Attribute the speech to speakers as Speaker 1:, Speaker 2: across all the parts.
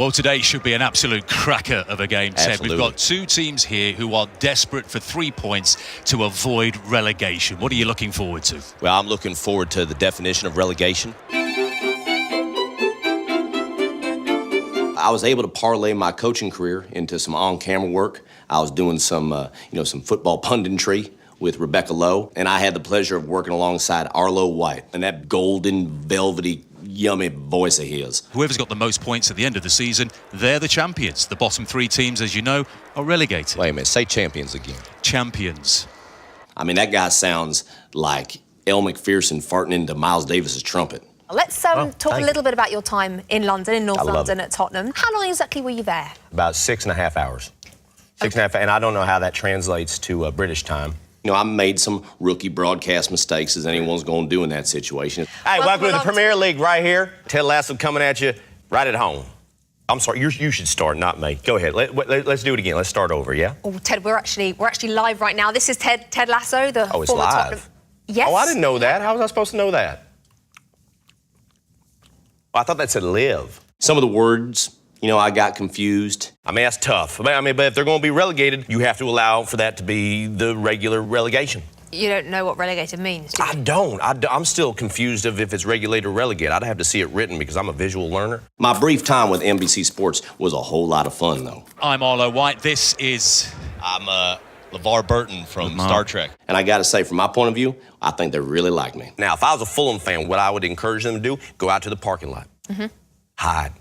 Speaker 1: Well, today should be an absolute cracker of a game, Ted.
Speaker 2: Absolutely.
Speaker 1: We've got two teams here who are desperate for 3 points to avoid relegation. What are you looking forward to?
Speaker 2: Well, I'm looking forward to the definition of relegation. I was able to parlay my coaching career into some on-camera work. I was doing some football punditry with Rebecca Lowe, and I had the pleasure of working alongside Arlo White and that golden, velvety, yummy voice of his.
Speaker 1: Whoever's got the most points at the end of the season, they're the champions. The bottom 3 teams, as you know, are relegated.
Speaker 2: Wait a minute, say champions again.
Speaker 1: Champions.
Speaker 2: I mean, that guy sounds like Elle Macpherson farting into Miles Davis's trumpet.
Speaker 3: Let's talk a little bit about your time in London, in North London at Tottenham. How long exactly were you there?
Speaker 4: About 6.5 hours. 6.5, and I don't know how that translates to British time.
Speaker 2: You know, I made some rookie broadcast mistakes, as anyone's going to do in that situation.
Speaker 4: Hey, welcome to the Premier League right here. Ted Lasso coming at you right at home. I'm sorry, you should start, not me. Go ahead. Let's do it again. Let's start over, yeah?
Speaker 3: Oh, Ted, we're actually live right now. This is Ted Lasso, the
Speaker 4: Oh, it's
Speaker 3: former
Speaker 4: live?
Speaker 3: Tottenham. Yes.
Speaker 4: Oh, I didn't know that. How was I supposed to know that? Oh, I thought that said live.
Speaker 2: Some of the words, I got confused.
Speaker 4: I mean, that's tough. But if they're going to be relegated, you have to allow for that to be the regular relegation.
Speaker 3: You don't know what relegated means, do you?
Speaker 4: I don't. I'm still confused of if it's regulated or relegated. I'd have to see it written because I'm a visual learner.
Speaker 2: My brief time with NBC Sports was a whole lot of fun, though.
Speaker 1: I'm Arlo White. This is...
Speaker 2: I'm LeVar Burton from Star Trek. And I got to say, from my point of view, I think they really like me.
Speaker 4: Now, if I was a Fulham fan, what I would encourage them to do, go out to the parking lot. Hide.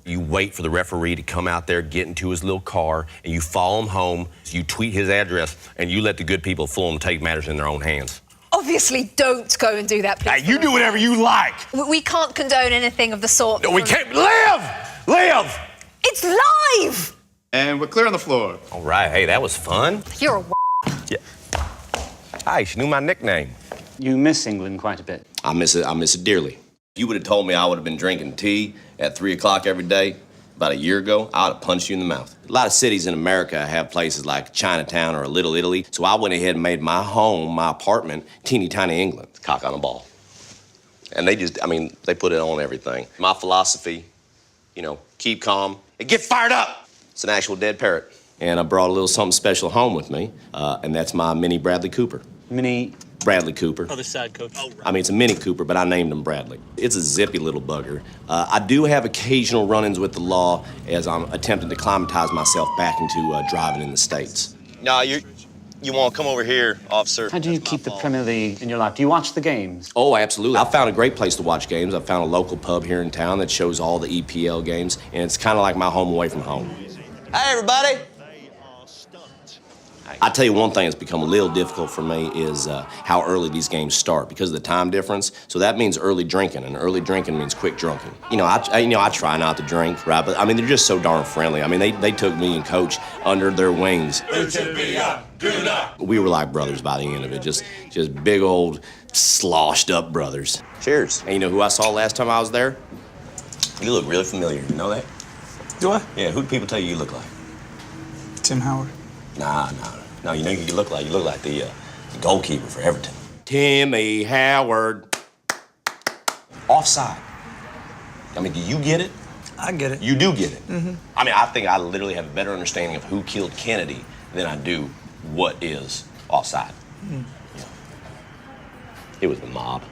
Speaker 4: You wait for the referee to come out there, get into his little car, and you follow him home, you tweet his address, and you let the good people of Fulham take matters in their own hands.
Speaker 3: Obviously, don't go and do that, please.
Speaker 4: Hey, you do whatever you like.
Speaker 3: We can't condone anything of the sort.
Speaker 4: No, we can't. Live!
Speaker 3: It's live!
Speaker 5: And we're clear on the floor.
Speaker 4: All right, hey, that was fun.
Speaker 3: You're a
Speaker 4: Yeah. Hi, she knew my nickname.
Speaker 6: You miss England quite a bit.
Speaker 2: I miss it dearly. If you would have told me I would have been drinking tea at 3 o'clock every day about a year ago, I would have punched you in the mouth. A lot of cities in America have places like Chinatown or Little Italy, so I went ahead and made my home, my apartment, teeny tiny England. Cock on a ball. And they put it on everything. My philosophy, keep calm and get fired up. It's an actual dead parrot. And I brought a little something special home with me, and that's my mini Bradley Cooper.
Speaker 6: Mini...
Speaker 2: Bradley Cooper.
Speaker 7: Other side, Coach. Oh, right.
Speaker 2: I mean, it's a Mini Cooper, but I named him Bradley. It's a zippy little bugger. I do have occasional run-ins with the law as I'm attempting to climatize myself back into driving in the States.
Speaker 4: No, you want to come over here, officer.
Speaker 6: How do you keep the Premier League in your life? Do you watch the games?
Speaker 2: Oh, absolutely. I found a great place to watch games. I found a local pub here in town that shows all the EPL games, and it's kind of like my home away from home.
Speaker 4: Hey, everybody.
Speaker 2: I tell you one thing that's become a little difficult for me is how early these games start because of the time difference. So that means early drinking, and early drinking means quick drunking. I try not to drink, right? But they're just so darn friendly. I mean, they took me and Coach under their wings. We were like brothers by the end of it, just big old sloshed up brothers.
Speaker 4: Cheers.
Speaker 2: And you know who I saw last time I was there?
Speaker 4: You look really familiar. You know that?
Speaker 5: Do I?
Speaker 4: Yeah, who do people tell you look like?
Speaker 5: Tim Howard.
Speaker 4: Nah. No, you know who you look like? You look like the goalkeeper for Everton.
Speaker 2: Timmy Howard.
Speaker 4: Offside. I mean, do you get it?
Speaker 5: I get it.
Speaker 4: You do get it. Mm-hmm. I mean, I think I literally have a better understanding of who killed Kennedy than I do what is offside.
Speaker 2: Mm. Yeah. It was the mob.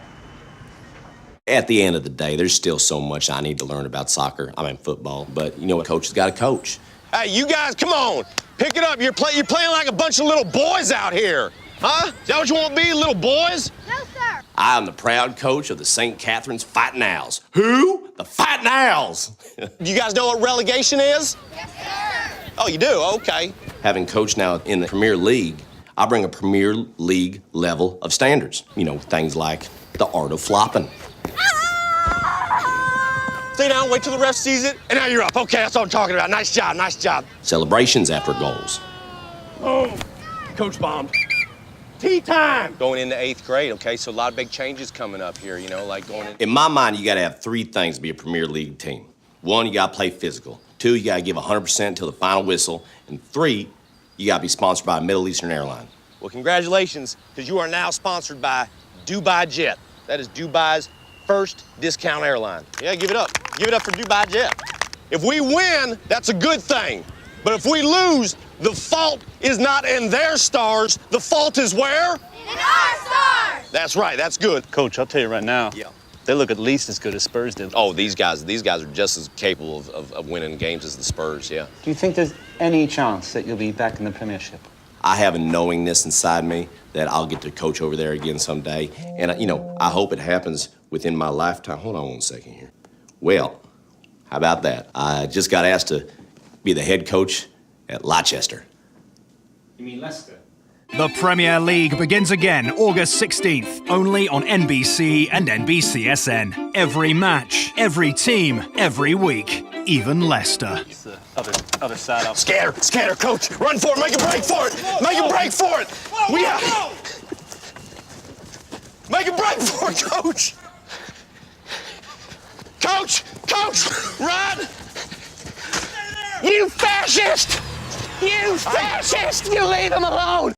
Speaker 2: At the end of the day, there's still so much I need to learn about soccer. I mean, football. But you know what? Coach has got to coach.
Speaker 4: Hey, you guys, come on. Pick it up. You're playing like a bunch of little boys out here. Huh? Is that what you want to be, little boys?
Speaker 3: No, sir.
Speaker 2: I am the proud coach of the St. Catherine's Fighting Owls. Who? The Fighting Owls.
Speaker 4: You guys know what relegation is?
Speaker 3: Yes, sir.
Speaker 4: Oh, you do? Okay.
Speaker 2: Having coached now in the Premier League, I bring a Premier League level of standards. Things like the art of flopping.
Speaker 4: Stay down, wait till the ref sees it, and now you're up. Okay, that's what I'm talking about. Nice job.
Speaker 2: Celebrations after goals.
Speaker 4: Oh, Coach bombed. Tea time! Going into 8th grade, okay? So a lot of big changes coming up here, like going in.
Speaker 2: In my mind, you got to have 3 things to be a Premier League team. 1, you got to play physical. 2, you got to give 100% until the final whistle. And 3, you got to be sponsored by a Middle Eastern airline.
Speaker 4: Well, congratulations, because you are now sponsored by Dubai Jet. That is Dubai's first discount airline. Yeah, give it up. Give it up for Dubai Jet.
Speaker 7: If we win, that's a good thing. But if we lose, the fault is not in their stars. The fault is where?
Speaker 8: In our stars!
Speaker 7: That's right, that's good.
Speaker 6: Coach, I'll tell you right now.
Speaker 7: Yeah.
Speaker 6: They look at least as good as Spurs did.
Speaker 7: Oh, these guys are just as capable of winning games as the Spurs, yeah.
Speaker 6: Do you think there's any chance that you'll be back in the Premiership?
Speaker 2: I have a knowingness inside me that I'll get to coach over there again someday. And, you know, I hope it happens within my lifetime. Hold on one second here. Well, how about that? I just got asked to be the head coach at Leicester.
Speaker 6: You mean Leicester?
Speaker 9: The Premier League begins again August 16th, only on NBC and NBCSN. Every match, every team, every week, even Leicester.
Speaker 6: It's the other side of...
Speaker 7: Scatter, coach. Run for it, make a break for it. Make a break for it. We have... Make a break for it, coach. Coach, run. You fascist! You fascist! You leave him alone!